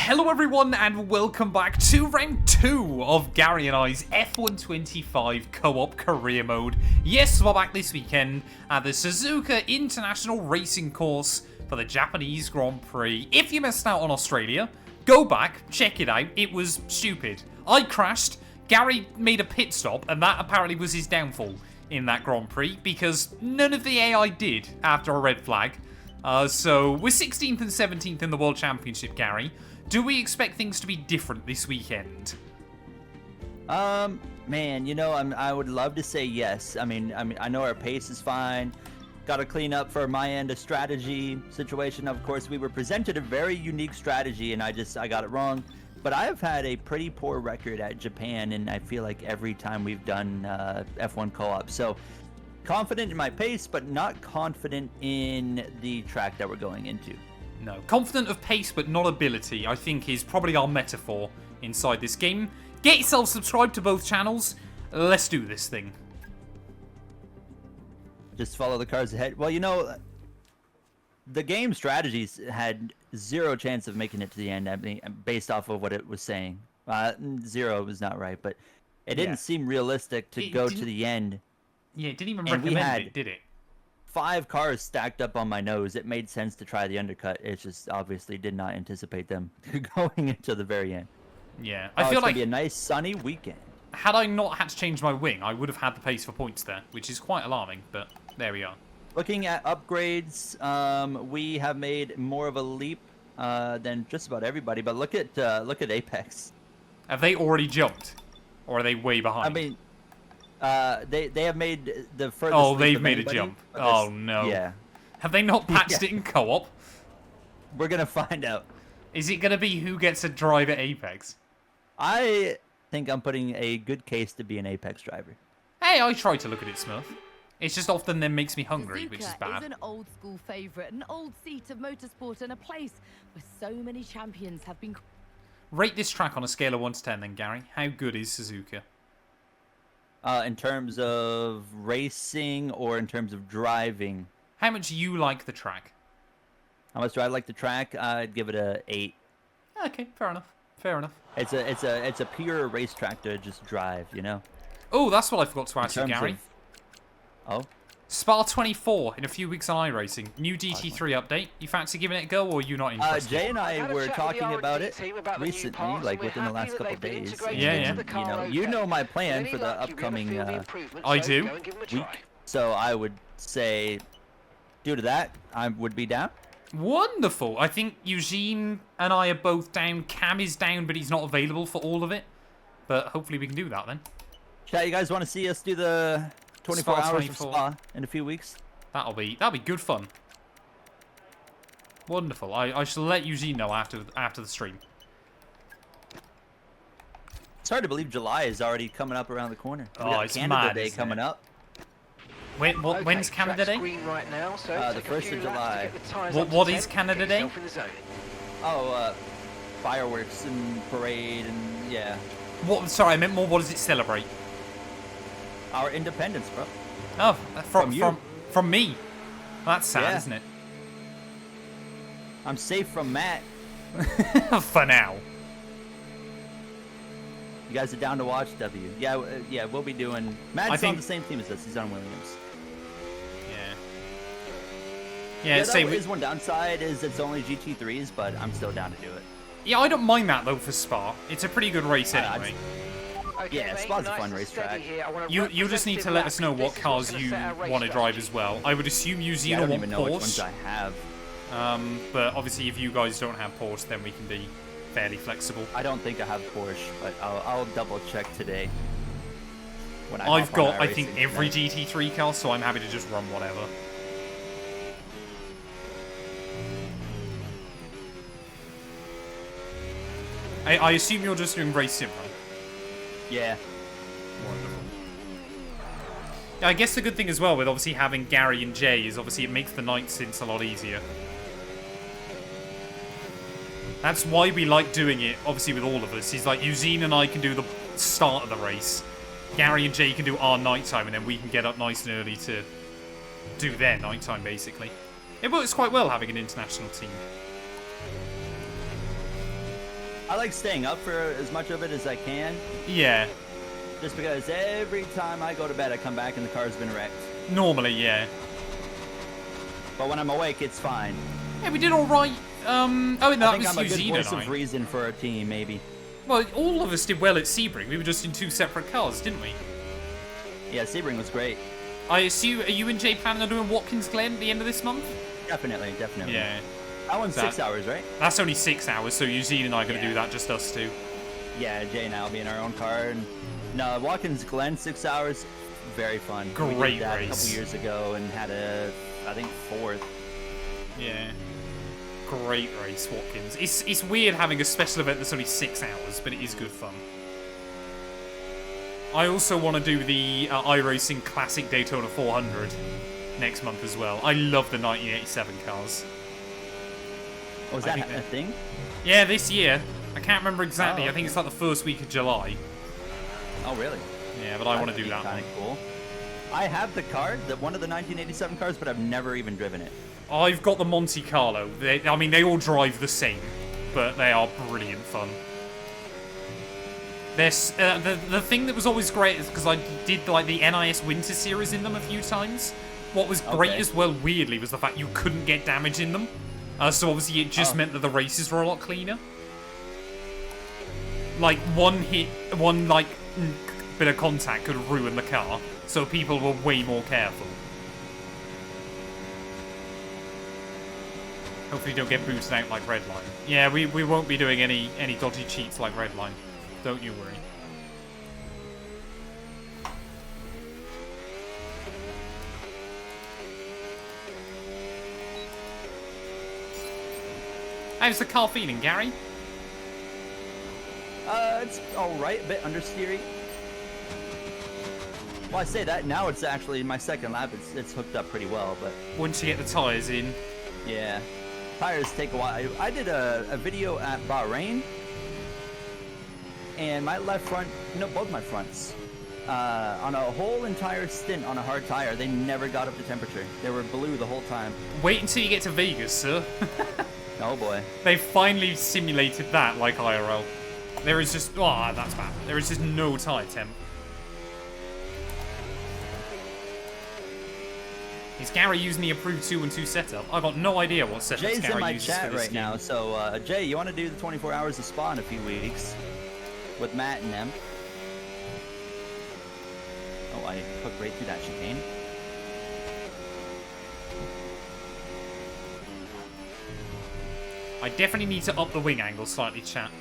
Hello everyone and welcome back to round 2 of Gary and I's F125 co-op career mode. Yes, we're back this weekend at the Suzuka International Racing Course for the Japanese Grand Prix. If you missed out on Australia, go back, check it out. It was stupid. I crashed, Gary made a pit stop, and that apparently was his downfall in that Grand Prix because none of the AI did after a red flag. So we're 16th and 17th in the World Championship, Gary. Do we expect things to be different this weekend? Man, you know, I would love to say yes. I mean, I know our pace is fine. Got to clean up for my end a strategy situation. Of course, we were presented a very unique strategy, and I got it wrong. But I have had a pretty poor record at Japan, and I feel like every time we've done F1 co-op. So confident in my pace, but not confident in the track that we're going into. No. Confident of pace, but not ability, I think is probably our metaphor inside this game. Get yourself subscribed to both channels. Let's do this thing. Just follow the cars ahead. Well, you know, the game strategies had zero chance of making it to the end, I mean, based off of what it was saying. Zero was not right, but it didn't seem realistic to go to the end. Yeah, it didn't even recommend it, did it? 5 cars stacked up on my nose. It made sense to try the undercut. It just obviously did not anticipate them going into the very end. Yeah, I feel like it's gonna be a nice sunny weekend. Had I not had to change my wing, I would have had the pace for points there, which is quite alarming, but there we are. Looking at upgrades, we have made more of a leap than just about everybody. But look at Apex. Have they already jumped, or are they way behind? I mean, they have made the furthest. Oh, leap they've of made a anybody, jump. but Oh no. Yeah. Have they not patched it in co-op? We're gonna find out. Is it gonna be who gets a drive at Apex? I think I'm putting a good case to be an Apex driver. Hey, I try to look at it, Smurf. It's just often then makes me hungry, which is bad. Suzuka is an old school favourite, an old seat of motorsport, and a place where so many champions have been. Rate this track on a scale of 1 to 10 then, Gary. How good is Suzuka? In terms of racing or in terms of driving? How much you like the track? How much do I like the track? I'd give it a 8. Okay, fair enough. Fair enough. It's a pure racetrack to just drive, you know. Oh, that's what I forgot to ask you, Gary. Oh? Spa 24 in a few weeks on iRacing. New GT3 update. You fancy giving it a go, or are you not interested? Jay and I were talking about it recently, like within the last couple of days. Yeah. You know my plan for the upcoming I do. week. So I would say, due to that, I would be down. Wonderful. I think Eugene and I are both down. Cam is down, but he's not available for all of it. But hopefully we can do that then. Chat, you guys want to see us do the 24 Spa hours 24. of Spa in a few weeks? That'll be good fun. Wonderful. I shall let Eugene know after the stream. It's hard to believe July is already coming up around the corner. We got It's Canada mad, Day isn't coming it? up. When's Canada Day? Right now, so the 1st of July. What is Canada Day? Oh, fireworks and parade and yeah. What? Sorry, I meant more. What does it celebrate? Our independence, bro. Oh, From you. from me. That's sad, Yeah. isn't it? I'm safe from Matt. For now. You guys are down to watch W. Yeah, we'll be doing. Matt's on the same team as us. He's on Williams. Yeah, That is one downside is it's only GT3s, but I'm still down to do it. Yeah, I don't mind that though for Spa. It's a pretty good race anyway. Yeah, Spa's a fun racetrack. You just need to let us know what cars you want to drive as well. I would assume you I don't want even know which ones Porsche. I have. But obviously if you guys don't have Porsche, then we can be fairly flexible. I don't think I have Porsche, but I'll double check today. When I've hop on got, I think, iRacing every tonight. GT3 car, so I'm happy to just run whatever. I assume you're just doing race sim, right? Yeah. Wonderful. Yeah, I guess the good thing as well with obviously having Gary and Jay is obviously it makes the night stints a lot easier. That's why we like doing it, obviously, with all of us. He's like, Eugene and I can do the start of the race. Gary and Jay can do our nighttime, and then we can get up nice and early to do their nighttime, basically. It works quite well having an international team. I like staying up for as much of it as I can, Yeah. just because every time I go to bed, I come back and the car's been wrecked. Normally, yeah. But when I'm awake, it's fine. Yeah, we did all right. Oh, no, I that think was I'm a good Eugene voice and I. of reason for our team, maybe. Well, all of us did well at Sebring. We were just in 2 separate cars, didn't we? Yeah, Sebring was great. I assume, are you and Jay planning on doing Watkins Glen at the end of this month? Definitely, definitely. Yeah. That one's 6 hours, right? That's only 6 hours, so Eugene and I are going to Yeah. do that, just us two. Yeah, Jay and I will be in our own car. And no, Watkins Glen, 6 hours, very fun. We Great did that race. a couple years ago and had I think, 4th. Yeah. Great race, Watkins. It's weird having a special event that's only 6 hours, but it is good fun. I also want to do the iRacing Classic Daytona 400 next month as well. I love the 1987 cars. Was that a thing? Yeah, this year. I can't remember exactly. I think it's like the first week of July. Oh, really? Yeah, but I want to do that one. Kind of cool. I have the car, one of the 1987 cars, but I've never even driven it. I've got the Monte Carlo. I mean, they all drive the same, but they are brilliant fun. The thing that was always great is because I did like the NIS Winter Series in them a few times. What was great as well, weirdly, was the fact you couldn't get damage in them. So obviously it just meant that the races were a lot cleaner. Like one bit of contact could ruin the car, so people were way more careful. Hopefully don't get booted out like Redline. Yeah, we won't be doing any dodgy cheats like Redline. Don't you worry. How's the car feeling, Gary? It's alright, a bit understeery. Well, I say that, now it's actually my second lap, it's hooked up pretty well, but... Once you get the tyres in. Yeah. Tires take a while. I did a video at Bahrain, and my left front, no, both my fronts, on a whole entire stint on a hard tire, they never got up to temperature. They were blue the whole time. Wait until you get to Vegas, sir. Oh boy. They finally simulated that like IRL. There is just... Oh, that's bad. There is just no tyre temp. Is Gary using the approved 2-1-2 setup? I've got no idea what setup Gary uses Jay's in my for chat this right game. now, so Jay, you want to do the 24 hours of spa in a few weeks with Matt and them? Oh, I hooked right through that chicane. I definitely need to up the wing angle slightly, chat.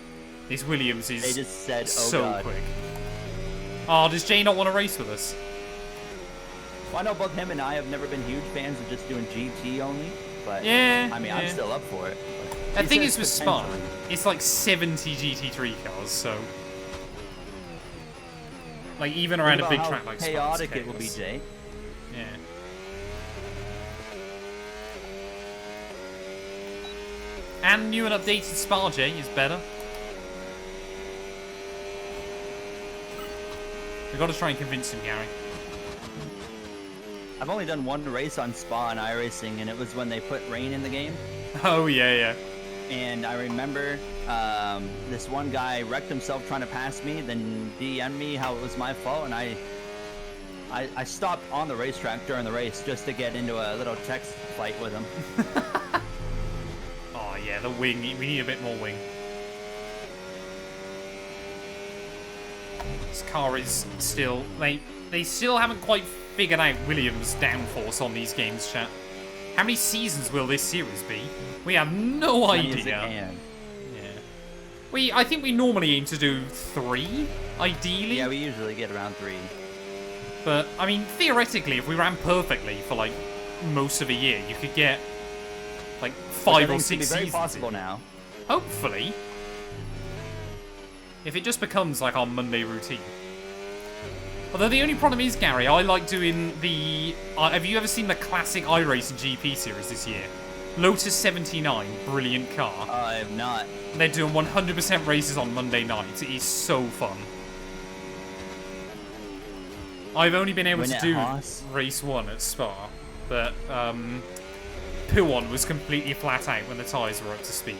This Williams is They just said, oh so god. quick. Oh, does Jay not want to race with us? Well, I know both him and I have never been huge fans of just doing GT only, but Yeah, I mean, I'm still up for it. The He thing says is with Spa, potentially. it's like 70 GT3 cars, so... Like, even around a Think big about track how like Spa, chaotic it's it will be, chaos. Jay. Yeah. And new and updated Spa, Jay, is better. We've got to try and convince him, Gary. I've only done one race on Spa and iRacing, and it was when they put rain in the game. Oh, yeah, yeah. And I remember this one guy wrecked himself trying to pass me, then DM'd me how it was my fault, and I stopped on the racetrack during the race just to get into a little text fight with him. Oh, yeah, the wing. We need a bit more wing. This car is still... They still haven't quite figured out Williams' downforce on these games, chat. How many seasons will this series be? We have no Many as it idea. can. I think we normally aim to do 3, ideally. Yeah, we usually get around 3. But, I mean, theoretically, if we ran perfectly for, like, most of a year, you could get, like, 5 or 6 seasons. Very seasons possible in. now. Hopefully. If it just becomes, like, our Monday routine. Although the only problem is, Gary, I like doing the... have you ever seen the classic iRacing GP series this year? Lotus 79, brilliant car. I have not. They're doing 100% races on Monday nights. It is so fun. I've only been able to do race 1 at Spa, but P1 was completely flat out when the tyres were up to speed.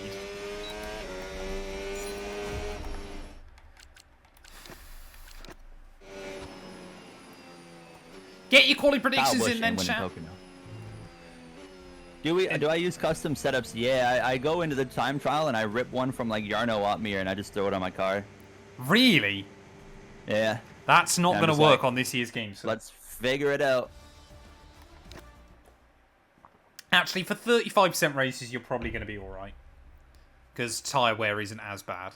Get your quality Kyle predictions Busch in then, ain't winning chat. Pocono. Do I use custom setups? Yeah, I go into the time trial and I rip one from like Yarno Otmir and I just throw it on my car. Really? Yeah. That's not And I'm going to just work like, on this year's game. So. Let's figure it out. Actually, for 35% races, you're probably going to be alright. Because tyre wear isn't as bad.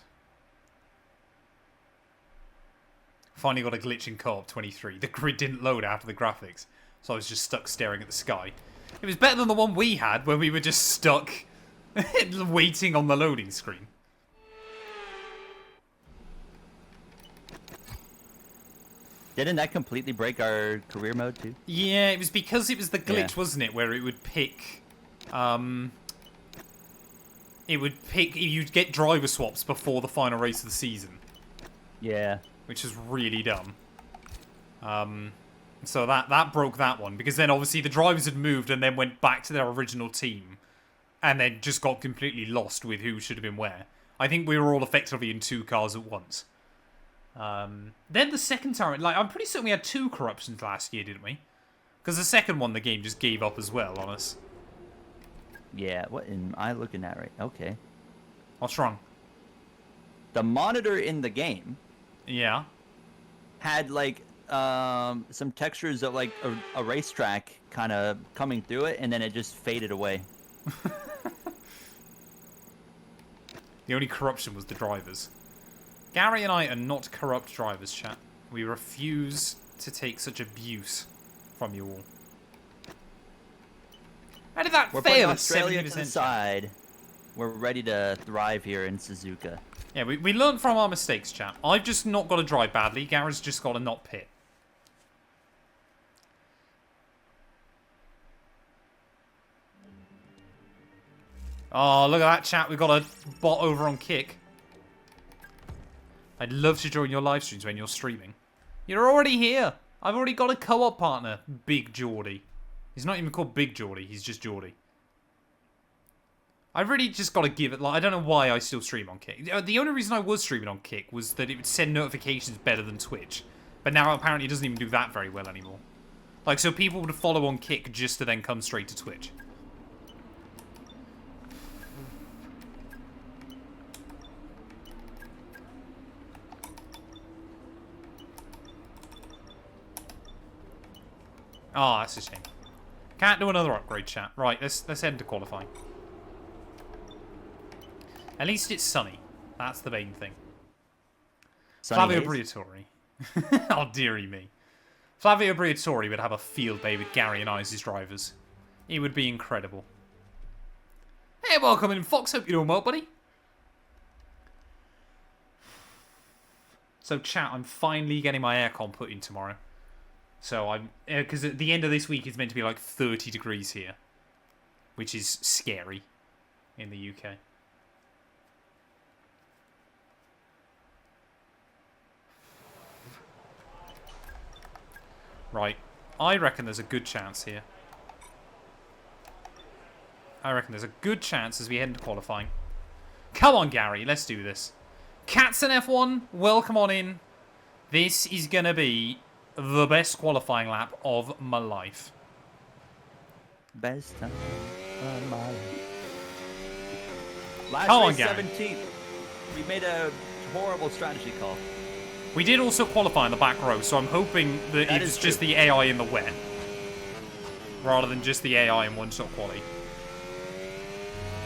Finally got a glitch in Co-op 23. The grid didn't load after the graphics. So I was just stuck staring at the sky. It was better than the one we had, where we were just stuck waiting on the loading screen. Didn't that completely break our career mode too? Yeah, it was because it was the glitch, Yeah. wasn't it? Where it would pick... You'd get driver swaps before the final race of the season. Yeah. Which is really dumb. So that broke that one. Because then obviously the drivers had moved and then went back to their original team. And then just got completely lost with who should have been where. I think we were all effectively in 2 cars at once. Then the second time, like, I'm pretty certain we had 2 corruptions last year, didn't we? Because the second one, the game just gave up as well on us. Yeah, what am I looking at right? Okay. What's wrong? The monitor in the game Yeah. had like some textures of like a racetrack kind of coming through it, and then it just faded away. The only corruption was the drivers. Gary and I are not corrupt drivers, chat. We refuse to take such abuse from you all. How did that We're putting fail at Australia to the 70%? side. We're ready to thrive here in Suzuka. Yeah, we learned from our mistakes, chat. I've just not got to drive badly. Gary's just got to not pit. Oh, look at that, chat. We've got a bot over on Kick. I'd love to join your live streams when you're streaming. You're already here. I've already got a co-op partner, Big Geordie. He's not even called Big Geordie. He's just Geordie. I really just got to give it... Like, I don't know why I still stream on Kick. The only reason I was streaming on Kick was that it would send notifications better than Twitch. But now apparently it doesn't even do that very well anymore. Like, so people would follow on Kick just to then come straight to Twitch. Oh, that's a shame. Can't do another upgrade, chat. Right, let's head into qualifying. At least it's sunny. That's the main thing. Sunny Flavio Briatore. Oh, dearie me. Flavio Briatore would have a field day with Gary and I as his drivers. It would be incredible. Hey, welcome in, Fox. Hope you're doing well, buddy. So, chat, I'm finally getting my aircon put in tomorrow. So I'm... Because at the end of this week, it's meant to be like 30 degrees here. Which is scary in the UK. Right. I reckon there's a good chance here. I reckon there's a good chance as we head into qualifying. Come on, Gary. Let's do this. Cats and F1, welcome on in. This is going to be the best qualifying lap of my life. Best time of my life. Last Come on, race, Gary. 17th. We made a horrible strategy call. We did also qualify in the back row, so I'm hoping that That it's is just true. the AI in the wet. Rather than just the AI in one-shot quality.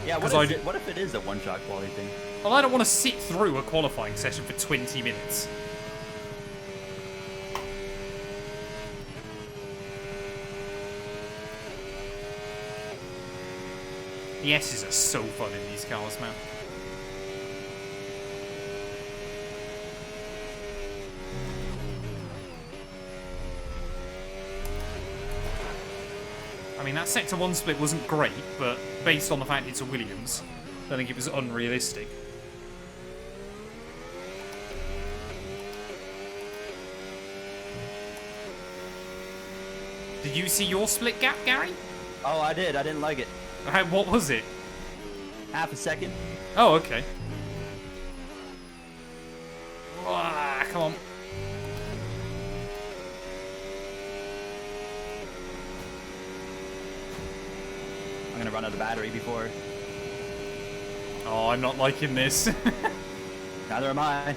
Yeah, what, 'Cause is it, what if it is a one-shot quality thing? Well, I don't want to sit through a qualifying session for 20 minutes. The S's are so fun in these cars, man. I mean, that Sector 1 split wasn't great, but based on the fact it's a Williams, I think it was unrealistic. Did you see your split gap, Gary? Oh, I did. I didn't like it. What was it? Half a second. Oh, okay. Come on. run out of battery before. Oh, I'm not liking this. Neither am I.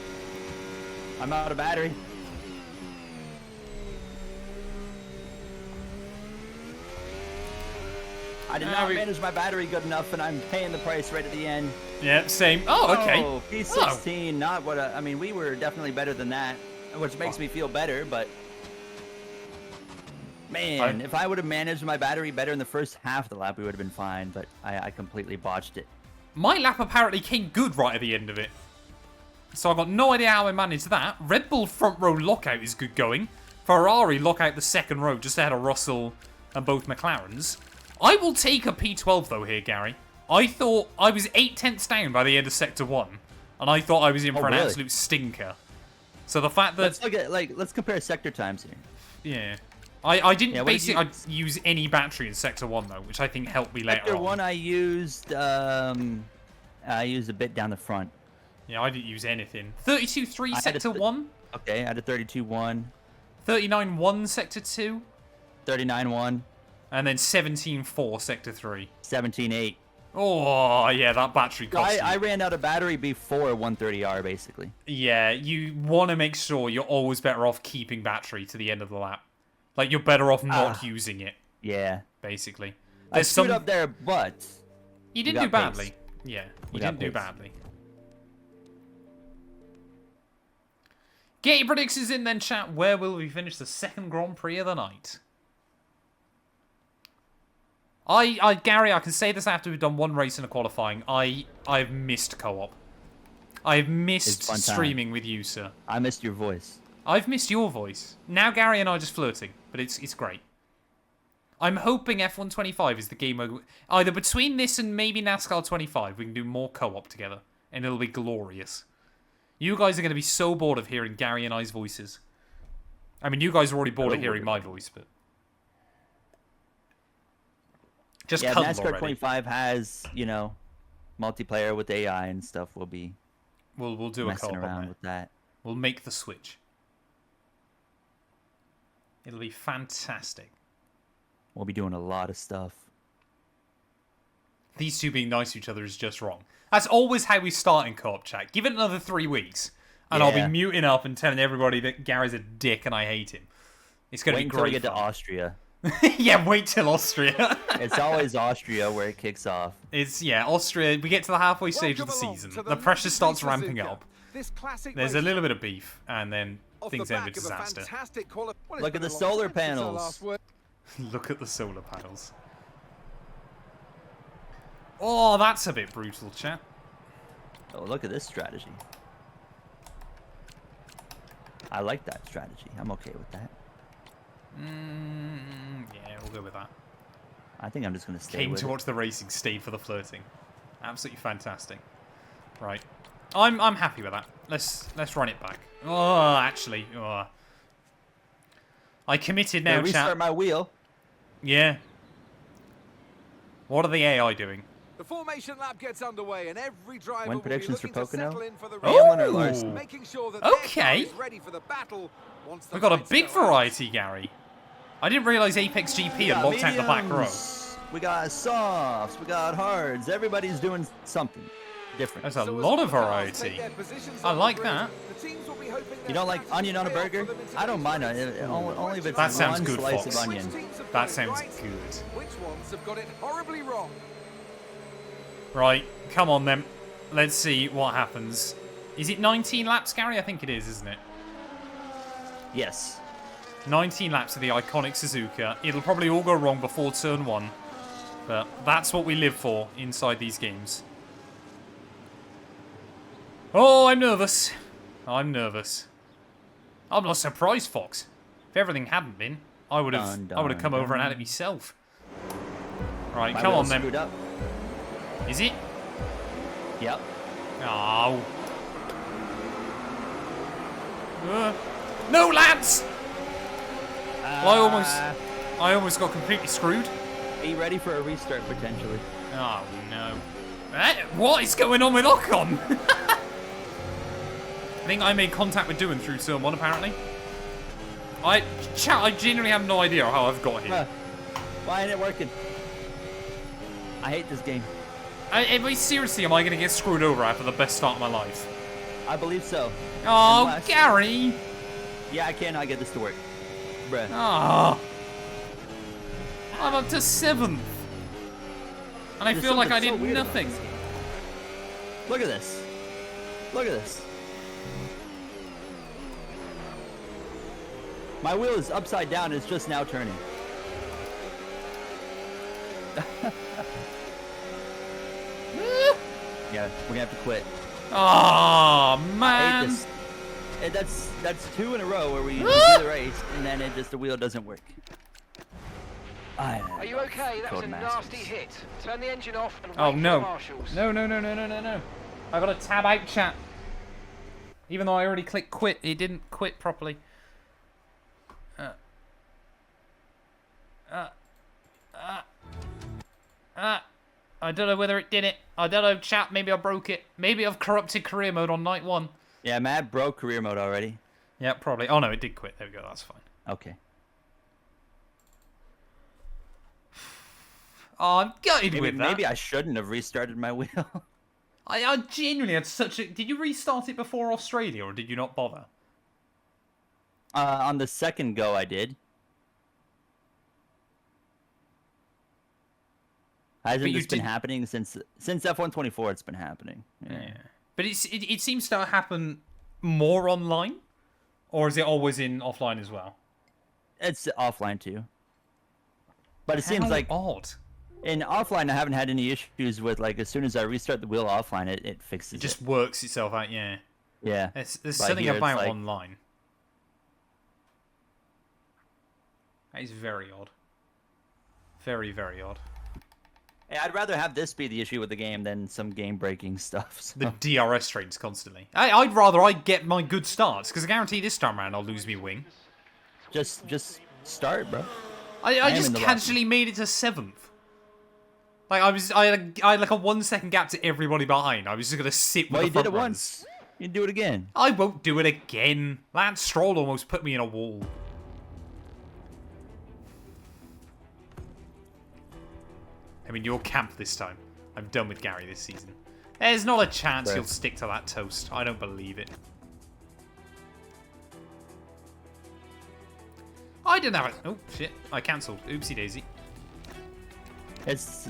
I'm out of battery. I did not manage my battery good enough, and I'm paying the price right at the end. Yeah, same. Oh, okay. Oh, P16, not what I mean, we were definitely better than that, which makes me feel better, but... Man, if I would have managed my battery better in the first half of the lap, we would have been fine, but I completely botched it. My lap apparently came good right at the end of it. So I've got no idea how I managed that. Red Bull front row lockout is good going. Ferrari lockout the second row just ahead of Russell and both McLarens. I will take a P12 though here, Gary. I thought I was 8/10ths down by the end of Sector 1. And I thought I was in for an absolute stinker. So the fact that... Let's look at, let's compare sector times here. Yeah. I didn't basically use any battery in Sector 1 though, which I think helped me later on. Sector 1 I used a bit down the front. Yeah, I didn't use anything. 32.3 Sector 1. Okay, I had a 32.1. 39.1 Sector 2. 39.1. And then 17.4 Sector 3. 17.8. Oh, yeah, that battery cost I ran out of battery before 130R, basically. Yeah, you want to make sure you're always better off keeping battery to the end of the lap. Like, you're better off not using it. Yeah. Basically. I screwed up there, but... You didn't do badly. Yeah, you didn't do badly. Get your predictions in then, chat. Where will we finish the second Grand Prix of the night? Gary, I can say this after we've done one race in a qualifying. I've missed co-op. I've missed streaming with you, sir. I missed your voice. I've missed your voice. Now Gary and I are just flirting, but it's great. I'm hoping F125 is the game where either between this and maybe NASCAR 25, we can do more co-op together, and it'll be glorious. You guys are going to be so bored of hearing Gary and I's voices. I mean, you guys are already bored of hearing my voice, but... Just NASCAR already. 25 has, you know, multiplayer with AI and stuff. We'll be we'll do a co-op around with that. We'll make the switch. It'll be fantastic. We'll be doing a lot of stuff. These two being nice to each other is just wrong. That's always how we start in co-op chat. Give it another 3 weeks, and I'll be muting up and telling everybody that Gary's a dick and I hate him. It's going to be great. Wait until we get to Austria. Yeah, wait till Austria. It's always Austria where it kicks off. It's, Austria. We get to the halfway stage of the season. The pressure starts ramping up. There's a little bit of beef, and then things end with disaster. Look at the solar panels. Look at the solar panels. Oh, that's a bit brutal, chat. Oh, look at this strategy. I like that strategy. I'm okay with that. Yeah, we'll go with that. I think I'm just going to stay Came with to watch the racing, stayed for the flirting. Absolutely fantastic. Right. I'm happy with that. Let's run it back. Oh, actually. Oh. I committed now, chat. Restart my wheel. Yeah. What are the AI doing? The formation lap gets underway, and every driver Win predictions for will be looking Pocono? to settle in for the Hamlin or Larson? making sure that Okay. their car is ready for the battle once the We've got a lights big go out. variety, Gary. I didn't realise Apex GP had locked out the back row. We got softs, we got hards. Everybody's doing something different. There's a So as lot all of the cars variety. take their positions I on the like grid, that. the teams will be hoping You their don't like strategy onion on a will pay off burger? for them into I don't the mind season. it. Only if it's That sounds one good, slice Fox. of onion. Which teams have That got it sounds right? good. Which ones have got it horribly wrong? Right, come on then. Let's see what happens. Is it 19 laps, Gary? I think it is, isn't it? Yes. 19 laps of the iconic Suzuka. It'll probably all go wrong before turn 1. But that's what we live for inside these games. Oh, I'm nervous. I'm nervous. I'm not surprised, Fox. If everything hadn't been, I would have come over and had it myself. Right, come on then. Up. Is it? Yep. Oh. No, lads! I almost got completely screwed. Be ready for a restart potentially. Oh no. What is going on with Ocon? I think I made contact with Doohan through turn 1 apparently. I genuinely have no idea how I've got here. Why ain't it working? I hate this game. Seriously, am I going to get screwed over after the best start of my life? I believe so. Oh, Unless- Gary! Yeah, I cannot get this to work. Bruh. Ah. I'm up to 7th. And I There's feel like I something so did weird about nothing. this game. Look at this. Look at this. My wheel is upside down. It's just now turning. Yeah, we're gonna have to quit. Oh, I hate man. this. That's 2 in a row where we do the race and then the wheel doesn't work. Are you okay? That was a Codemasters. nasty hit. Turn the engine off and wait Oh, for no. the marshals. No. I got to tab out chat. Even though I already clicked quit, it didn't quit properly. I don't know whether it did it. I don't know, chat. Maybe I broke it. Maybe I've corrupted career mode on night 1. Yeah, Matt broke career mode already. Yeah, probably. Oh, no, it did quit. There we go. That's fine. Okay. Oh, I'm gutted Maybe, with that. maybe I shouldn't have restarted my wheel. I genuinely had such a... Did you restart it before Australia, or did you not bother? On the second go, I did. Hasn't But you this been didn't- happening since F124? It's been happening. Yeah. But it seems to happen more online, or is it always in offline as well? It's offline too. But it seems How like odd. in offline, I haven't had any issues with, like, as soon as I restart the wheel offline, it fixes It just works itself out, yeah. Yeah. There's But something here it's about like- online. That is very odd. Very, very odd. Hey, I'd rather have this be the issue with the game than some game-breaking stuff. So. The DRS trains constantly. I'd rather I get my good starts, because I guarantee this time around I'll lose me wing. Just start, bro. I am just in the casually made it to 7th. Like I had like a 1 second gap to everybody behind. I was just gonna sit with Well, the you did front it runners. once. You can do it again. I won't do it again. Lance Stroll almost put me in a wall. I mean, you're camp this time. I'm done with Gary this season. There's not a chance Fair. he'll stick to that toast. I don't believe it. I didn't have it. Oh, shit. I cancelled. Oopsie daisy. It's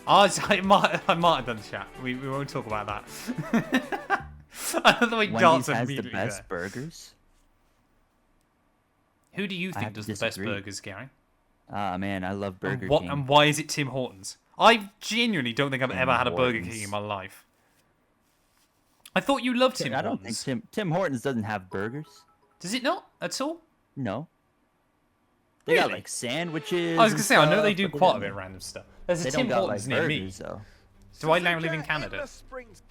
Oh, I might have done chat. We won't talk about that. I don't know why Wendy's darts has the immediately best there. burgers. Who do you think have to does the best disagree. burgers, Gary? Ah, man, I love Burger King. And why is it Tim Hortons? I genuinely don't think I've ever had a Burger Hortons. King in my life. I thought you loved Tim I don't Hortons. think Tim Hortons doesn't have burgers. Does it not at all? No. They got Really? like sandwiches. I was gonna say, I know they and do stuff, but quite a don't- bit of random stuff. There's a They Tim don't got like Hortons near me. burgers though. Do I now live in Suzuka in Canada? the springs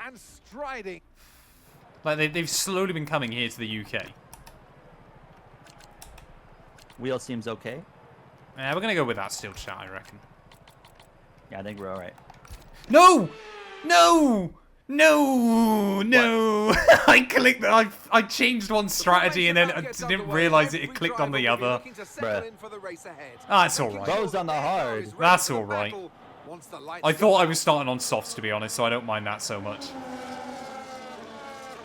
and striding. Like they've slowly been coming here to the UK. Wheel seems okay. Yeah, we're gonna go with that still, chat. I reckon. Yeah, I think we're all right. No! No! No! No! I clicked. I changed one strategy and then I didn't realise it clicked on the other. Bruh. That's all right. Those on the hard. That's all right. I thought I was starting on softs, to be honest, so I don't mind that so much.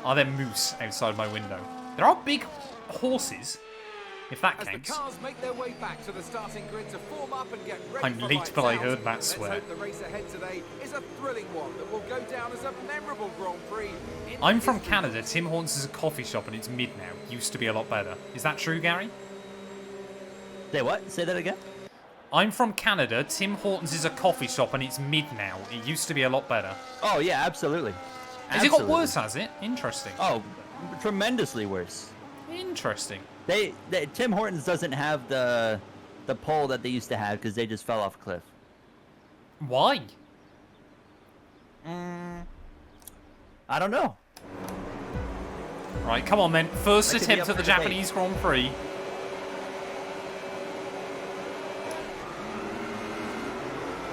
Are there moose outside my window? There are big horses, if that As the counts. cars make their way back to the starting grid to form up and get ready I'm for late, lights but I out, heard Matt let's swear. hope the race ahead today is a thrilling one that will go down as a memorable Grand Prix. in I'm from history. Canada. Tim Hortons is a coffee shop and it's mid now. Used to be a lot better. Is that true, Gary? Say what? Say that again? I'm from Canada. Tim Hortons is a coffee shop and it's mid now. It used to be a lot better. Oh yeah, absolutely. Has it got Absolutely. worse, has it? Interesting. Oh, tremendously worse. Interesting. They Tim Hortons doesn't have the pole that they used to have because they just fell off a cliff. Why? I don't know. Right, come on then. First That could be attempt up at the for debate. Japanese Grand Prix.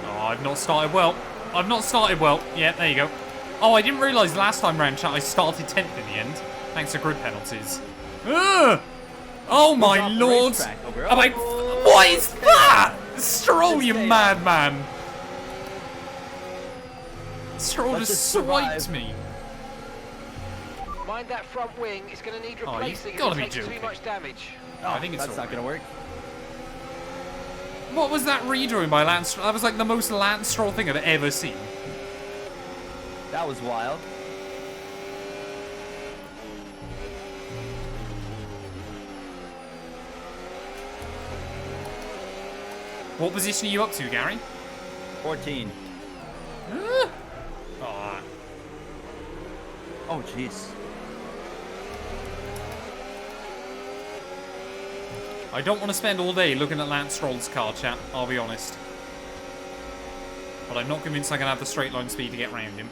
Oh, I've not started well. I've not started well. Yeah, there you go. Oh, I didn't realise last time round, chat, I started 10th in the end. Thanks to grid penalties. Ugh! Oh my off the lord! racetrack, oh, bro. Am I... What is that? Stroll, you Stay on. madman! Stroll Let's just just swiped survive. me. Mind that front wing. It's going to need Oh, you've replacing if gotta it be takes joking. too much damage. Oh, I think it's That's not alright. gonna work. What was that redoing by Lance Stroll? That was like the most Lance Stroll thing I've ever seen. That was wild. What position are you up to, Gary? 14. Aw. Oh, jeez. I don't want to spend all day looking at Lance Stroll's car, chat, I'll be honest. But I'm not convinced I can have the straight line speed to get round him.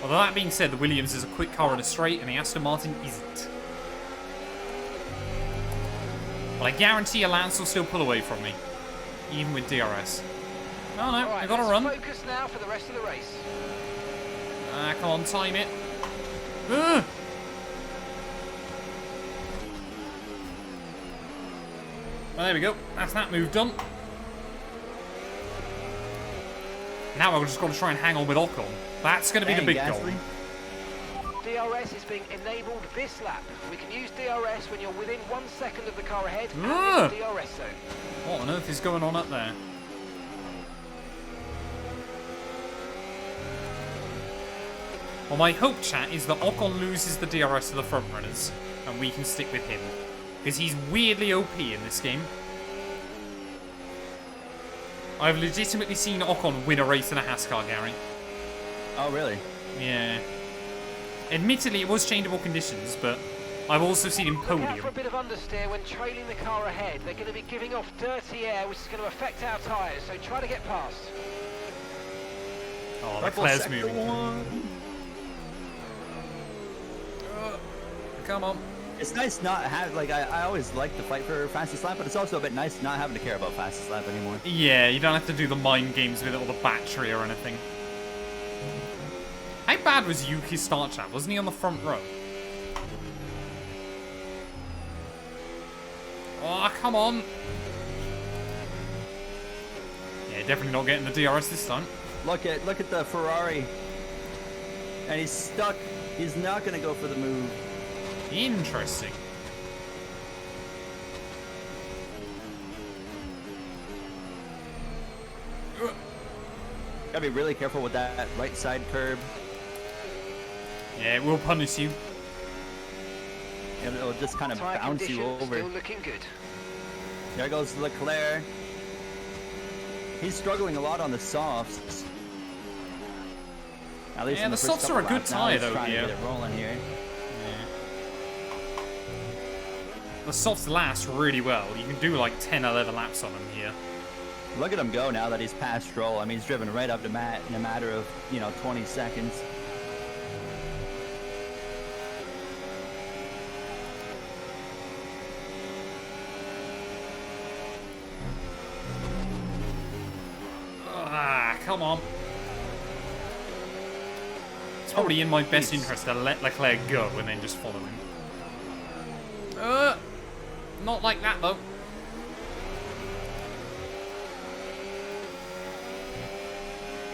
Although that being said, the Williams is a quick car in a straight and the Aston Martin isn't. But I guarantee a Lance will still pull away from me. Even with DRS. Oh no, All right, I gotta let's run. focus now for the rest of the race. Come on, time it. Ugh. Well, there we go. That's that move done. Now I've just got to try and hang on with Ocon. That's going to be the Dang, big Gasly. goal. DRS is being enabled this lap. We can use DRS when you're within 1 second of the car ahead and in Ugh. the DRS zone. What on earth is going on up there? Well, my hope, chat, is that Ocon loses the DRS to the front runners, and we can stick with him. Because he's weirdly OP in this game. I've legitimately seen Ocon win a race in a Haas car, Gary. Oh, really? Yeah. Admittedly, it was changeable conditions, but I've also seen him Look out for a podium. bit of understeer when trailing the car ahead. They're going to be giving off dirty air, which is going to affect our tyres, so try to get past. Oh, Purple Leclerc's sector moving. one. Come on. It's nice not have like I always like the fight for fastest lap, but it's also a bit nice not having to care about fastest lap anymore. Yeah, you don't have to do the mind games with it or the battery or anything. How bad was Yuki's start, chat? Wasn't he on the front row? Oh, come on. Yeah, definitely not getting the DRS this time. Look at the Ferrari, and he's stuck. He's not gonna go for the move. Interesting. Gotta be really careful with that right side curb. Yeah, it will punish you. And it'll just kind of Tyre bounce you conditions over. still looking good. There goes Leclerc. He's struggling a lot on the softs. At least Yeah, in the the first softs are a couple good laps now, tyre he's though trying to here. get it rolling here. The softs last really well. You can do like 10, 11 laps on them here. Look at him go now that he's past Stroll. I mean, he's driven right up to Matt in a matter of, 20 seconds. Ah, come on. It's probably in my best jeez. interest to let Leclerc go and then just follow him. Not like that though.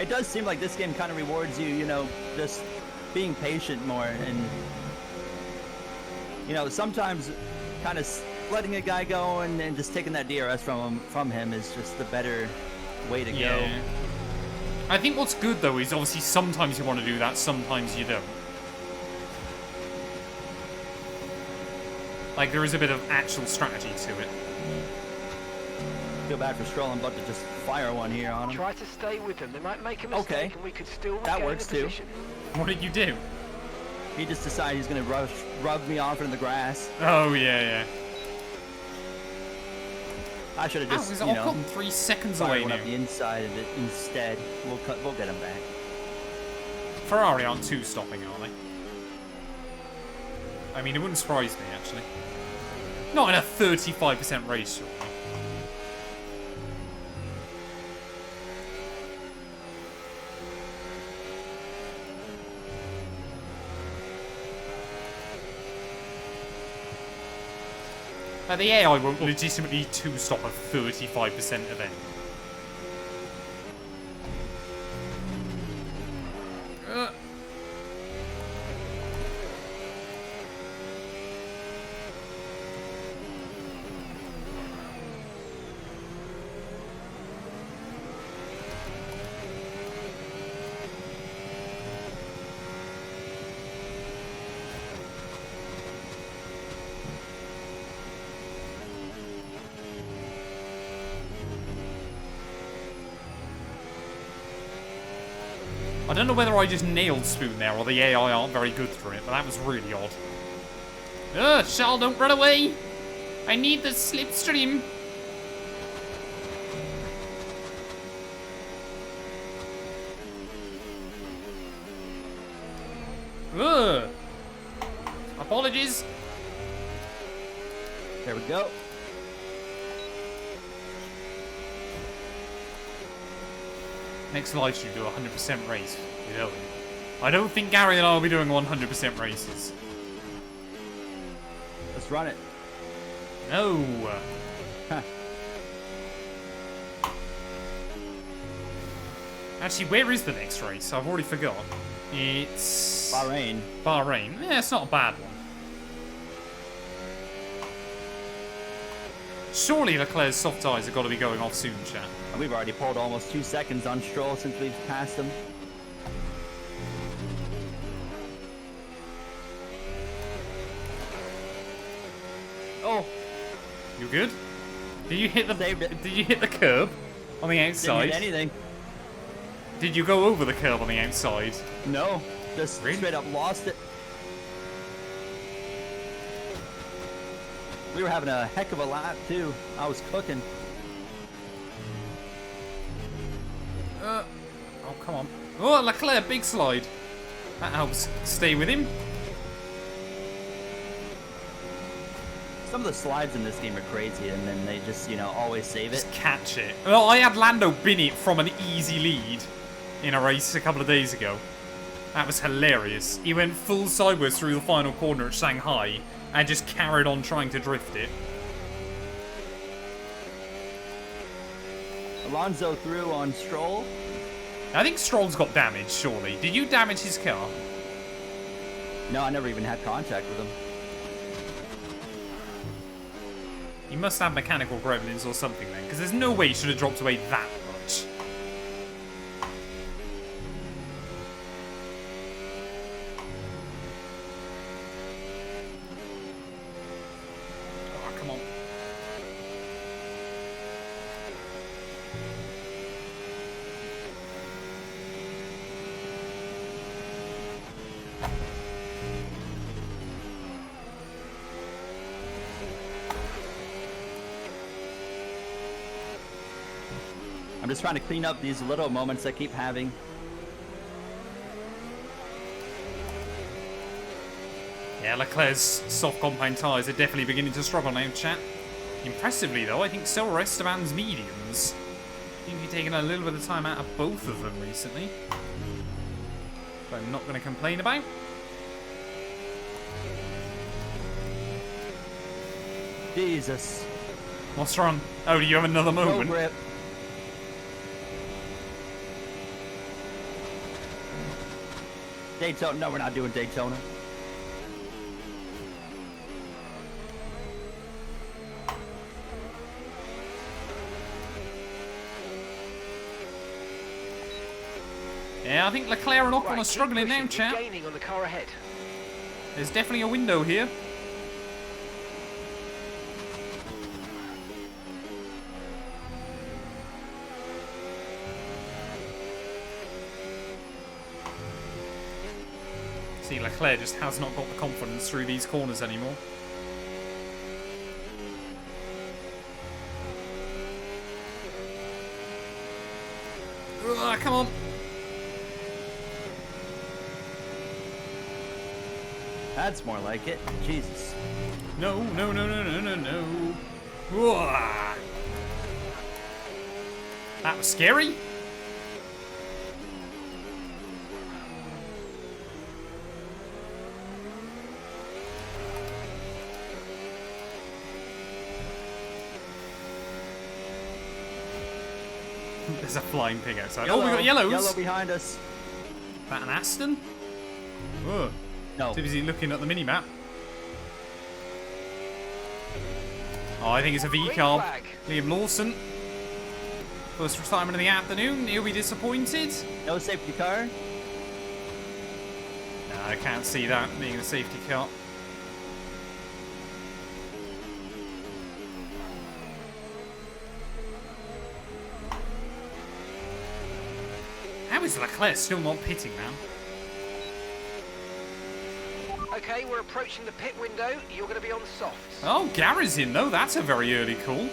It does seem like this game kind of rewards you, just being patient more and, sometimes kind of letting a guy go and just taking that DRS from him is just the better way to go. I think what's good though is obviously sometimes you want to do that, sometimes you don't. Like there is a bit of actual strategy to it. Feel bad for Stroll. I'm about to just fire one here on him. Try to stay with them. They might make a mistake Okay. and we could still That regain works the too. position. What did you do? He just decided he's going to rub me off in the grass. Oh yeah. I should have Oh, just, is Ocon 3 seconds fired away one now? up the inside of it instead. We'll get him back. Ferrari aren't too stopping, are they? I mean, it wouldn't surprise me, actually. Not in a 35% race, surely. The AI won't legitimately two-stop a 35% event. I don't know whether I just nailed Spoon there or the AI aren't very good for it, but that was really odd. Ugh, Charles, don't run away! I need the slipstream! Ugh! Apologies! There we go. Next live stream, do a 100% race. You know. I don't think Gary and I will be doing 100% races. Let's run it. No. Huh. Actually, where is the next race? I've already forgot. It's Bahrain. Bahrain. Yeah, it's not a bad one. Surely Leclerc's soft tires have got to be going off soon, chat. And we've already pulled almost 2 seconds on Stroll since we've passed him. Oh, You good? Did you hit the Saved it. Did you hit the curb on the didn't outside? hit anything. Did you go over the curb on the outside? No, just Really? straight up lost it. We were having a heck of a lap too. I was cooking. Oh, come on. Oh, Leclerc, big slide. That helps stay with him. Some of the slides in this game are crazy, and then they just, you know, always save it. Just catch it. Well, I had Lando bin it from an easy lead in a race a couple of days ago. That was hilarious. He went full sideways through the final corner at Shanghai and just carried on trying to drift it. Alonso through on Stroll. I think Stroll's got damage, surely. Did you damage his car? No, I never even had contact with him. He must have mechanical gremlins or something then, because there's no way he should have dropped away that much. Oh, come on. I'm just trying to clean up these little moments I keep having. Yeah, Leclerc's soft compound tyres are definitely beginning to struggle now, chat. Impressively, though, I think so are Esteban's mediums. Seem to be taking a little bit of time out of both of them recently. But I'm not going to complain about. Jesus. What's wrong? Oh, do you have another No moment? grip. Daytona. No, we're not doing Daytona. Yeah, I think Leclerc and Ocon Right, are keep struggling now, pushing, you're chat. gaining on the car ahead. There's definitely a window here. See, Leclerc just has not got the confidence through these corners anymore. Ugh, come on. That's more like it. Jesus. No, no, no, no, no, no, no. Ugh. That was scary. There's a flying pig outside. Oh, we got yellows. Yellow behind us. Is that an Aston? Oh. No. Too busy looking at the mini-map. Oh, I think it's a V-carb. Liam Lawson. First retirement of the afternoon. He'll be disappointed. No safety car. No, I can't see that being a safety car. How is Leclerc still not pitting now? Okay, we're approaching the pit window. You're going to be on softs. Oh, Gary's in though. That's a very early call.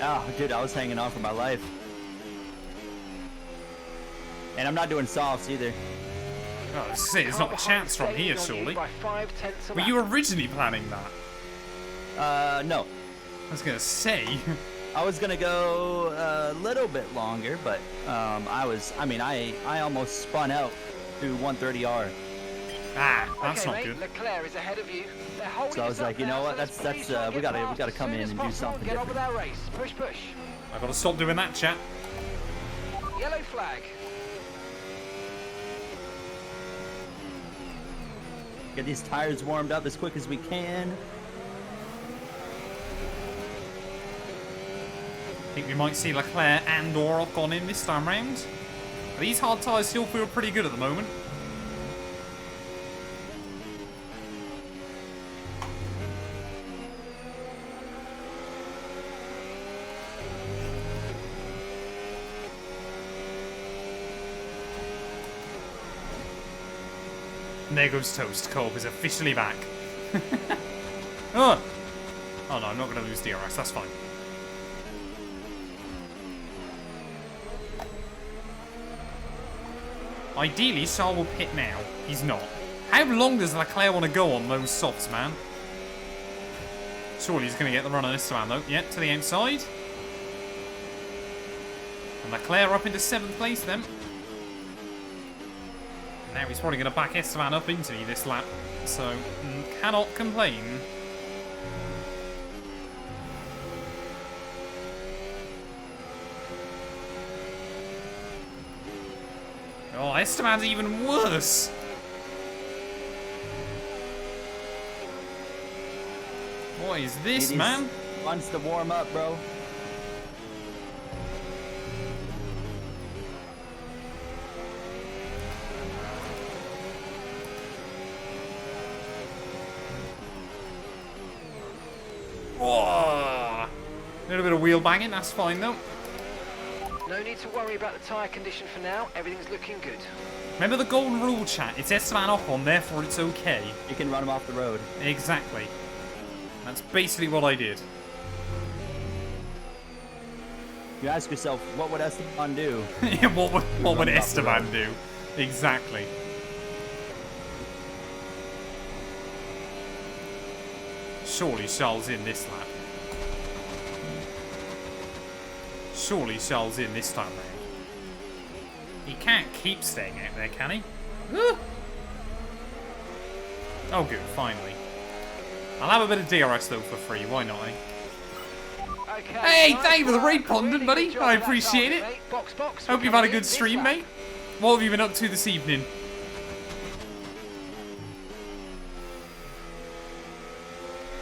Oh, dude, I was hanging on for my life. And I'm not doing softs either. Oh, there's not a chance from here, surely. By 5/10 Were you originally planning that? No. I was gonna say. I was gonna go a little bit longer, but I almost spun out through 130R. Ah, that's okay, not mate, good. Leclerc is ahead of you. They're holding So I was us up like, you know now, what? so That's let's please try and we get gotta past come as in soon and as do possible something Get on with different. our race. Push, push. I gotta stop doing that, chat. Yellow flag. Get these tires warmed up as quick as we can. I think we might see Leclerc and or Ocon in this time round. These hard tyres still feel pretty good at the moment. And there goes Toast. Co-op is officially back. Oh no, I'm not going to lose DRS. That's fine. Ideally, Charles will pit now. He's not. How long does Leclerc want to go on those softs, man? Surely he's going to get the run on this time, though. Yeah, to the outside. And Leclerc up into 7th place, then. Now he's probably going to back Esteban up into me this lap. So, cannot complain. Oh, Esteban's even worse. What is this, man? Wants to warm up, bro. Oh, a little bit of wheel banging, that's fine though. No need to worry about the tyre condition for now. Everything's looking good. Remember the golden rule, chat? It's Esteban Ocon, therefore it's okay. You can run him off the road. Exactly. That's basically what I did. You ask yourself, what would Esteban do? Yeah, what would Esteban do? Exactly. Surely Charles in this lap. Surely Charles in this time round. He can't keep staying out there, can he? Oh good, finally. I'll have a bit of DRS though for free, why not, eh? Okay, Hey, nice thank you for the work. raid pondon, Really buddy. good job I of that appreciate target, it. mate. Box, box. Hope We're you've had a coming good in this stream, lap. mate. What have you been up to this evening?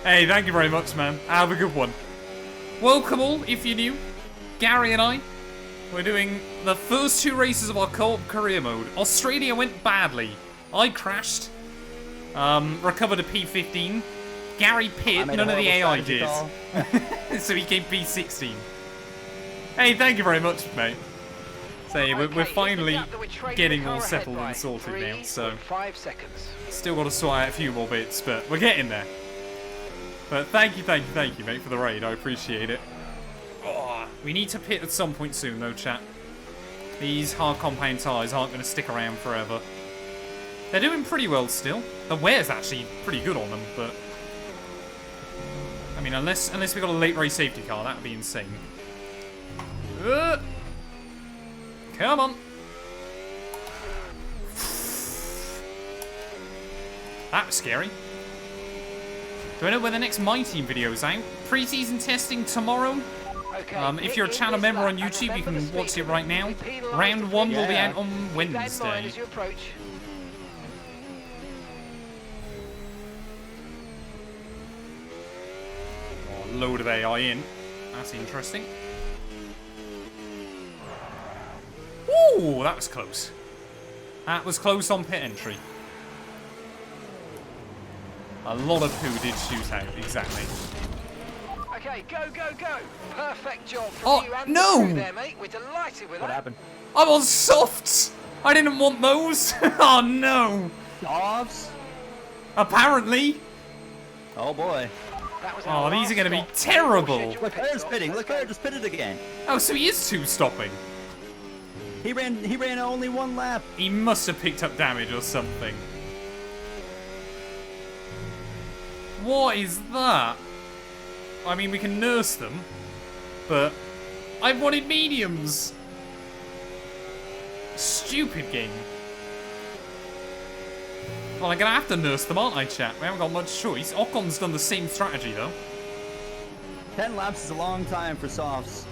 Hey, thank you very much, man. Have a good one. Welcome all, if you're new. Gary and I, we're doing the first 2 races of our co-op career mode. Australia went badly. I crashed. Recovered a P15. Gary pit, none of the AI did. So he came P16. Hey, thank you very much, mate. So yeah, we're finally getting all settled and sorted now, so 5 seconds. still got to sort out a few more bits, but we're getting there. But thank you, mate, for the raid. I appreciate it. Oh, we need to pit at some point soon, though, chat. These hard compound tyres aren't going to stick around forever. They're doing pretty well still. The wear's actually pretty good on them, but I mean, unless we got a late race safety car, that would be insane. Come on. That was scary. Do I know when the next My Team video is out? Pre-season testing tomorrow. Okay, If you're a channel member on YouTube, you can watch it right now. Round 1 will be out on Keep that in mind Wednesday. as you approach. Oh, load of AI in. That's interesting. Ooh, that was close. That was close on pit entry. A lot of poo did shoot out, exactly. Okay, go, go, go. Perfect job from Oh, you and no! the crew there, mate. We're delighted with What that. happened? I'm on softs! I didn't want those! Oh no! Offs? Apparently! Oh boy. That was Oh, our these last are gonna be stop. terrible. Scheduled Look, pit there's stop. pitting. Let's Look, go. just pitted again. Oh, so he is two-stopping. He ran only one lap. He must have picked up damage or something. What is that? I mean, we can nurse them, but I wanted mediums. Stupid game. Well, I'm gonna have to nurse them, aren't I, chat? We haven't got much choice. Ocon's done the same strategy, though. 10 laps is a long time for softs.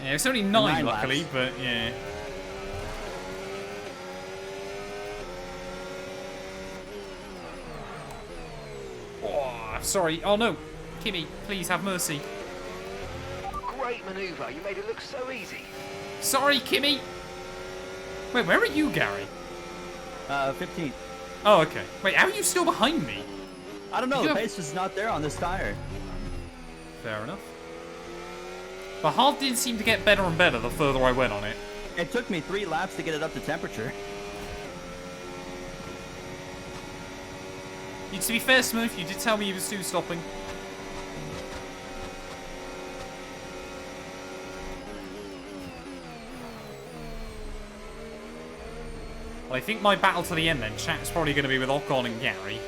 Yeah, it's only 9, 9 luckily, laps. but yeah. Oh, sorry. Oh no. Kimmy, please have mercy. Great manoeuvre. You made it look so easy. Sorry, Kimmy. Wait, where are you, Gary? 15th. Oh, okay. Wait, how are you still behind me? I don't know, You the have- pace is not there on this tire. Fair enough. The hard did seem to get better and better the further I went on it. It took me 3 laps to get it up to temperature. To be fair, Smurf, you did tell me you was two-stopping. Well, I think my battle to the end then, chat, is probably going to be with Ocon and Gary.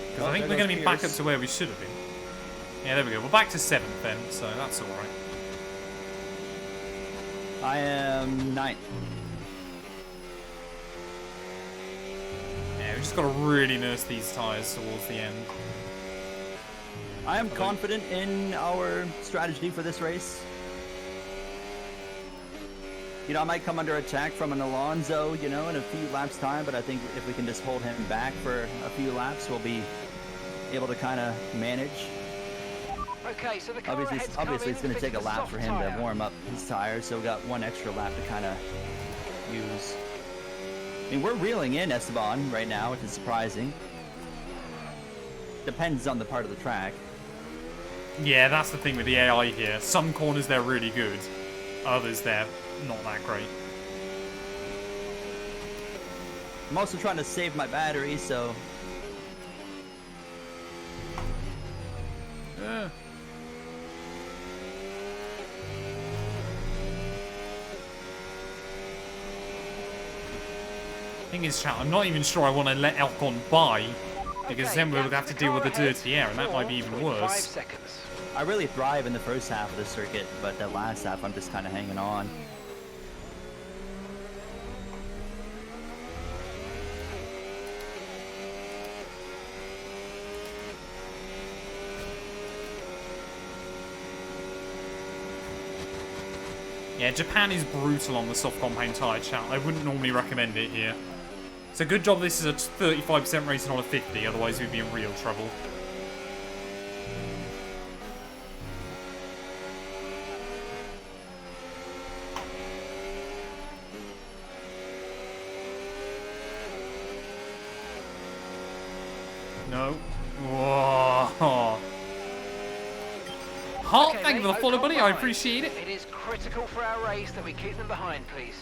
Because Well, I think there we're going to goes be back up Pierce. to where we should have been. Yeah, there we go. We're back to 7th then, so that's alright. I am 9th. Yeah, we just got to really nurse these tyres towards the end. I am confident in our strategy for this race. You know, I might come under attack from an Alonso, you know, in a few laps' time, but I think if we can just hold him back for a few laps, we'll be able to kind of manage. Okay, so the car Obviously, ahead's come it's in, going to take a fitting the lap soft for him tyre. to warm up his tires, so we got one extra lap to kind of use. I mean, we're reeling in Esteban right now, which is surprising. Depends on the part of the track. Yeah, that's the thing with the AI here. Some corners they're really good, others they're not that great. I'm also trying to save my battery, so Thing is, chat, I'm not even sure I want to let Elcon by, because Okay, then we'll gap have to to the deal with car the ahead. dirty air, and that might be even 4.5 worse. seconds. I really thrive in the first half of the circuit, but that last half I'm just kind of hanging on. Yeah, Japan is brutal on the soft compound tyre, chat. I wouldn't normally recommend it here. It's a good job this is a 35% race and not a 50, otherwise we'd be in real trouble. No. Whoa. Heart, Okay, thank you for the mate, follow, Ocon buddy. I behind. appreciate it. It is critical for our race that we keep them behind, please.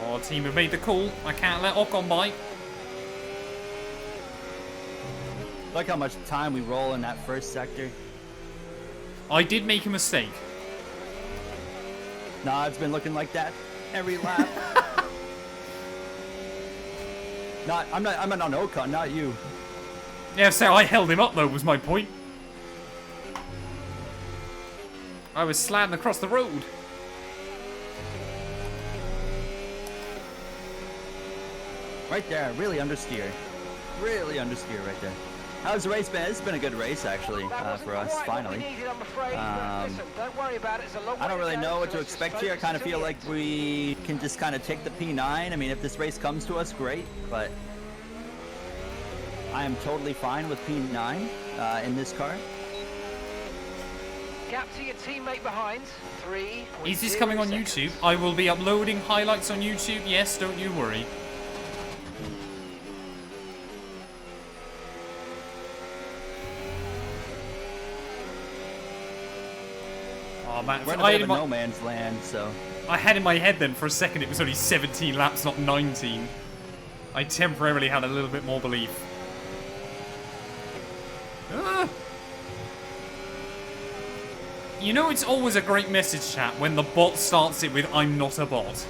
Oh, team have made the call. I can't let Ocon by. Look how much time we roll in that first sector. I did make a mistake. Nah, it's been looking like that every lap. I'm not on Ocon, not you. Yeah, so I held him up, though, was my point. I was sliding across the road. Right there, really understeer. Really understeer right there. How's the race been? It's been a good race, actually, That wasn't for us, quite finally. what we needed, I'm afraid. But listen, don't worry about it. It's a long I don't way really to go, know what so to let's just expect here. I focus kind of until feel the like end. we can just kind of take the P9. I mean, if this race comes to us, great. But I am totally fine with P9 in this car. Gap to your teammate behind. 3. Is this coming on YouTube? I will be uploading highlights on YouTube. Yes, don't you worry. Oh man, We're in a bit of a no man's land, so. I had in my head then for a second it was only 17 laps, not 19. I temporarily had a little bit more belief. Ah. You know it's always a great message chat when the bot starts it with "I'm not a bot."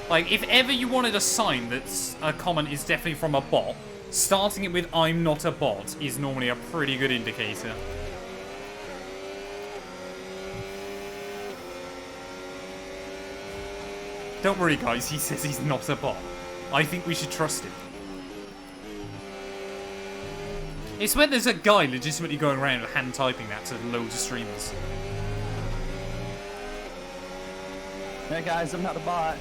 Like, if ever you wanted a sign that a comment is definitely from a bot, starting it with "I'm not a bot" is normally a pretty good indicator. Don't worry guys, he says he's not a bot. I think we should trust him. It's when there's a guy legitimately going around hand typing that to loads of streamers. Hey guys, I'm not a bot.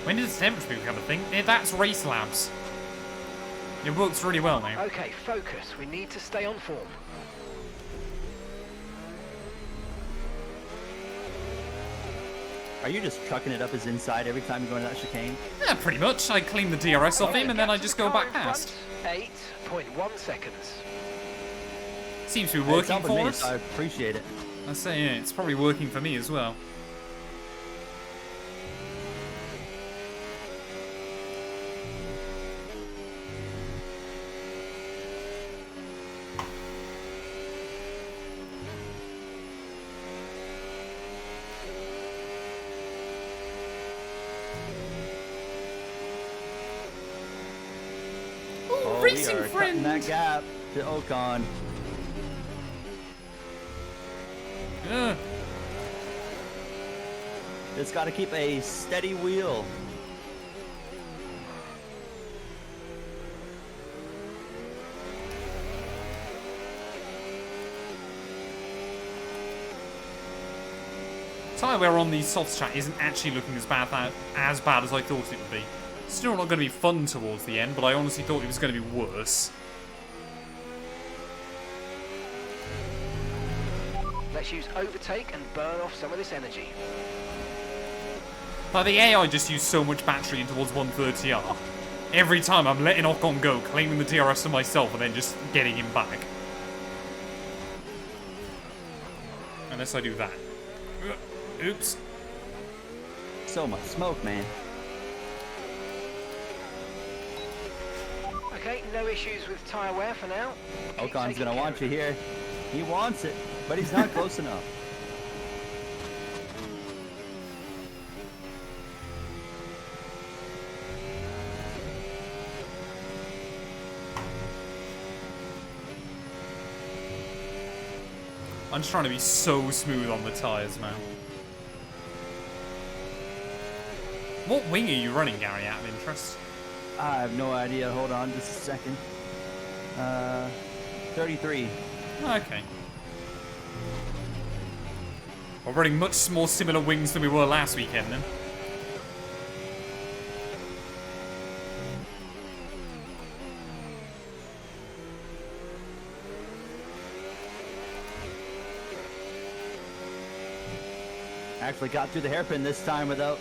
When does the temperature become a thing? That's race labs. It works really well now. Okay, focus. We need to stay on form. Are you just trucking it up his inside every time you go into that chicane? Yeah, pretty much. I clean the DRS off him and then Gap I to just the go car back in past. front, 8.1 seconds. Seems to be Hey, it's working helping for me, us. so I appreciate it. I say, yeah, it's probably working for me as well. Oh, racing we are friend. cutting that gap to Ocon. It's got to keep a steady wheel. Tyre wear on the soft chat isn't actually looking as bad as I thought it would be. Still not going to be fun towards the end, but I honestly thought it was going to be worse. Let's use overtake and burn off some of this energy. Like, the AI just used so much battery in towards 130R. Every time I'm letting Ocon go, claiming the DRS for myself, and then just getting him back. Unless I do that. Oops. So much smoke, man. Okay, no issues with tyre wear for now. Keep Ocon's taking gonna care want of you it. here. He wants it, but he's not close enough. I'm just trying to be so smooth on the tyres, man. What wing are you running, Gary, out of interest? I have no idea. Hold on just a second. 33. Okay. We're running much more similar wings than we were last weekend, then. Actually got through the hairpin this time without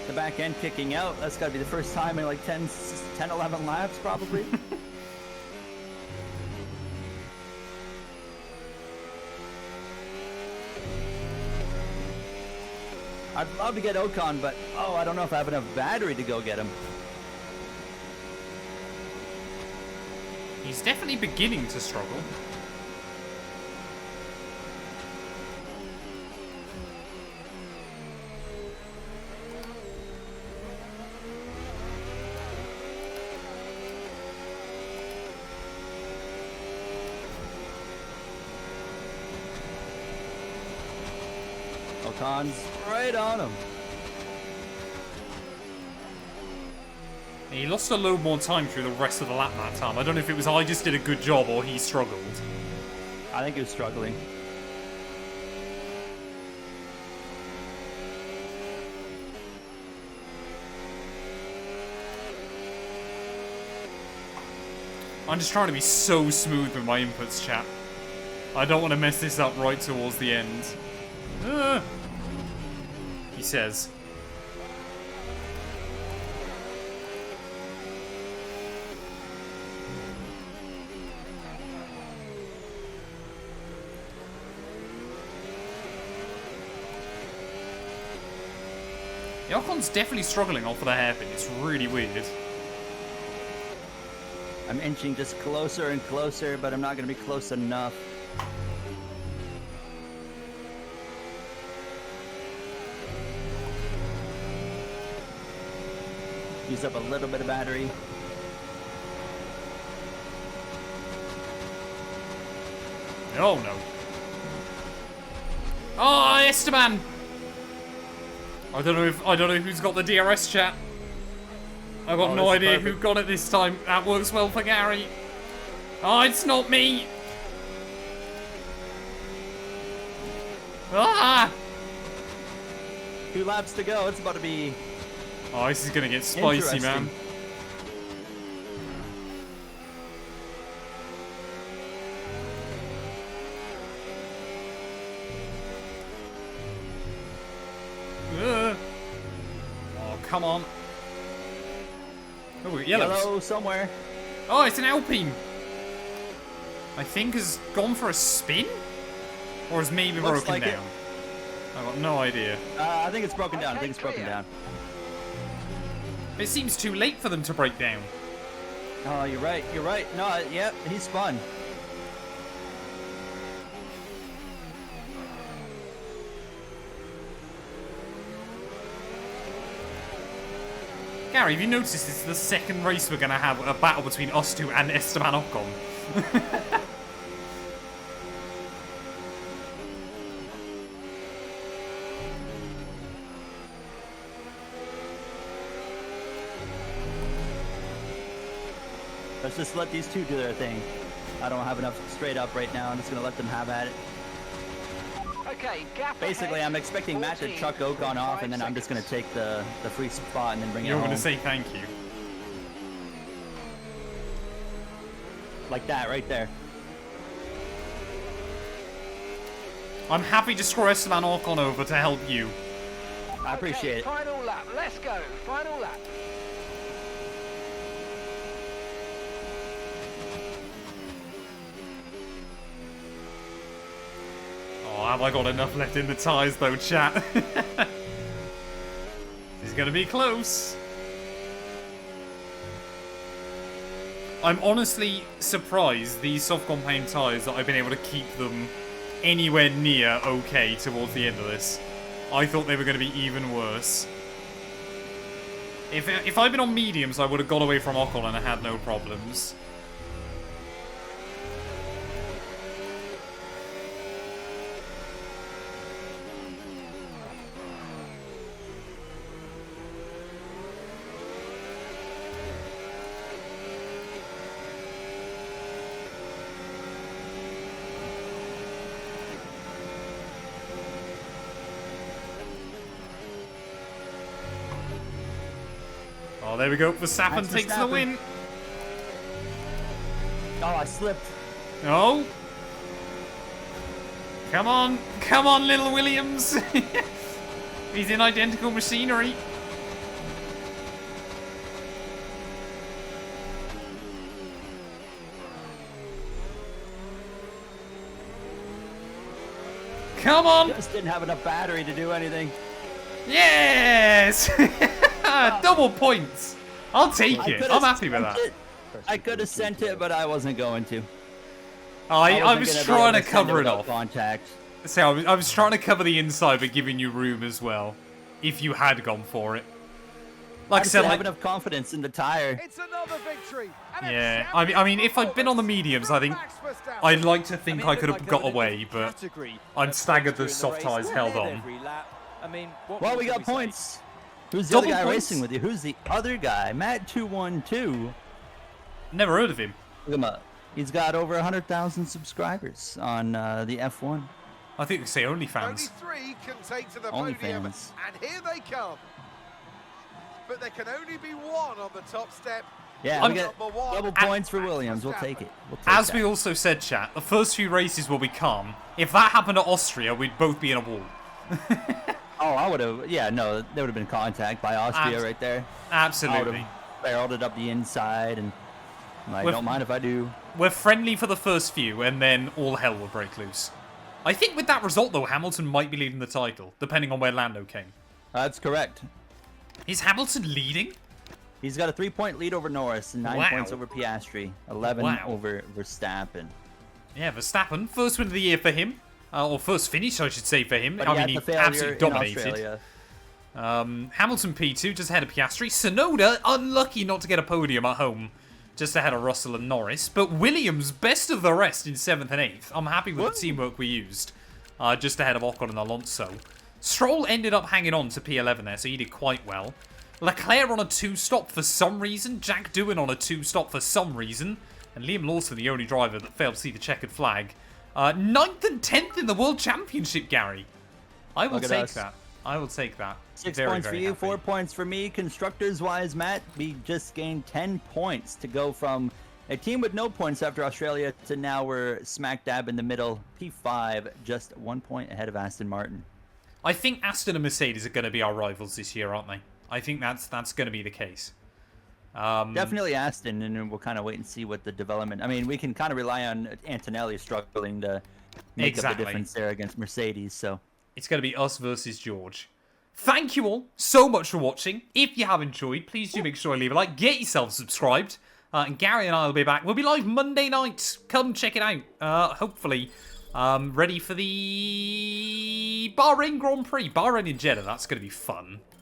the back end kicking out. That's got to be the first time in like 10, 11 laps, probably. I'd love to get Ocon, but oh, I don't know if I have enough battery to go get him. He's definitely beginning to struggle. Ocon's right on him. He lost a load more time through the rest of the lap that time. I don't know if it was I just did a good job or he struggled. I think he was struggling. I'm just trying to be so smooth with my inputs, chat. I don't want to mess this up right towards the end. He says. The Ocon's definitely struggling off of the hairpin. It's really weird. I'm inching just closer and closer, but I'm not going to be close enough. Use up a little bit of battery. Oh no. Oh, Esteban! I don't know who's got the DRS chat. I've got no idea who got it this time. That works well for Gary. Oh, it's not me. Ah! 2 laps to go. It's about to be. Oh, this is gonna get spicy, man. Oh, come on. Oh, Yellow somewhere. Oh, it's an Alpine. I think has gone for a spin? Or has maybe Looks broken like down? I've got no idea. I think it's broken down. I think it's broken down. It seems too late for them to break down. Oh, you're right. You're right. No, yeah, he spun. Gary, have you noticed this is the second race we're going to have a battle between us two and Esteban Ocon? Let's just let these two do their thing. I don't have enough straight up right now. I'm just going to let them have at it. Okay, gap Basically, ahead, I'm expecting Matt to chuck Ocon off, and then I'm just going to take the free spot and then bring it You're home. going to say thank you. Like that, right there. I'm happy to screw Esteban Ocon over to help you. I appreciate it. Final lap, let's go. Final lap. Oh, have I got enough left in the tyres though, chat? This is going to be close. I'm honestly surprised these soft compound tyres that I've been able to keep them anywhere near okay towards the end of this. I thought they were going to be even worse. If I'd been on mediums, I would have got away from Ocon and I had no problems. Oh, there we go. Verstappen takes the win. Oh, I slipped. Oh. Come on, little Williams. He's in identical machinery. Come on. Just didn't have enough battery to do anything. Yes. Double points. I'll take it. I'm happy with that. I could have sent it, but I wasn't going to. I was trying to cover it off. Contact. So I was trying to cover the inside, but giving you room as well, if you had gone for it. Like I said, I have enough confidence in the tire. It's another victory. Yeah, I mean, if I'd been on the mediums, I think I'd like to think I could have got away, but I'm staggered the soft tyres held on. I mean, what Well, more we can got say? points. Who's the Double other guy points? racing with you? Who's the other guy? Matt212. Never heard of him. Look him up. He's got over 100,000 subscribers on the F1. I think they say Only OnlyFans. 3 can take to the podium, OnlyFans. and here they come. But there can only be one on the top step. Yeah, we I'm- get double points for Williams. We'll take it. We'll take As that. we also said, chat, the first few races will be calm. If that happened at Austria, we'd both be in a wall. Oh, I would have. Yeah, no, there would have been contact by Austria Abs- right there. I would Absolutely. have barreled it up the inside, and I With- don't mind if I do. We're friendly for the first few, and then all hell will break loose. I think with that result, though, Hamilton might be leading the title, depending on where Lando came. That's correct. Is Hamilton leading? He's got a 3-point lead over Norris and 9 Wow. points over Piastri, 11 Wow. over Verstappen. Yeah, Verstappen, first win of the year for him. Or first finish, I should say, for him. But I he mean, had he the failure absolutely in dominated. Australia. Hamilton P2, just ahead of Piastri. Sonoda, unlucky not to get a podium at home, just ahead of Russell and Norris. But Williams, best of the rest in 7th and 8th. I'm happy with the teamwork we used. Just ahead of Ocon and Alonso. Stroll ended up hanging on to P11 there, so he did quite well. Leclerc on a 2-stop for some reason. Jack Doohan on a 2-stop for some reason. And Liam Lawson, the only driver that failed to see the checkered flag. 9th and 10th in the World Championship, Gary. I will Look at take us. that. I will take that. 6 Very, points for very you, happy. 4 points for me. Constructors-wise, Matt, we just gained 10 points to go from a team with no points after Australia to now we're smack dab in the middle. P5, just 1 point ahead of Aston Martin. I think Aston and Mercedes are going to be our rivals this year, aren't they? I think that's going to be the case. Definitely Aston, and then we'll kind of wait and see what the development. I mean, we can kind of rely on Antonelli struggling to make up Exactly. the difference there against Mercedes. So It's going to be us versus George. Thank you all so much for watching. If you have enjoyed, please do make sure to leave a like. Get yourself subscribed. And Gary and I will be back. We'll be live Monday night. Come check it out. Hopefully, ready for the Bahrain Grand Prix. Bahrain in Jeddah. That's going to be fun.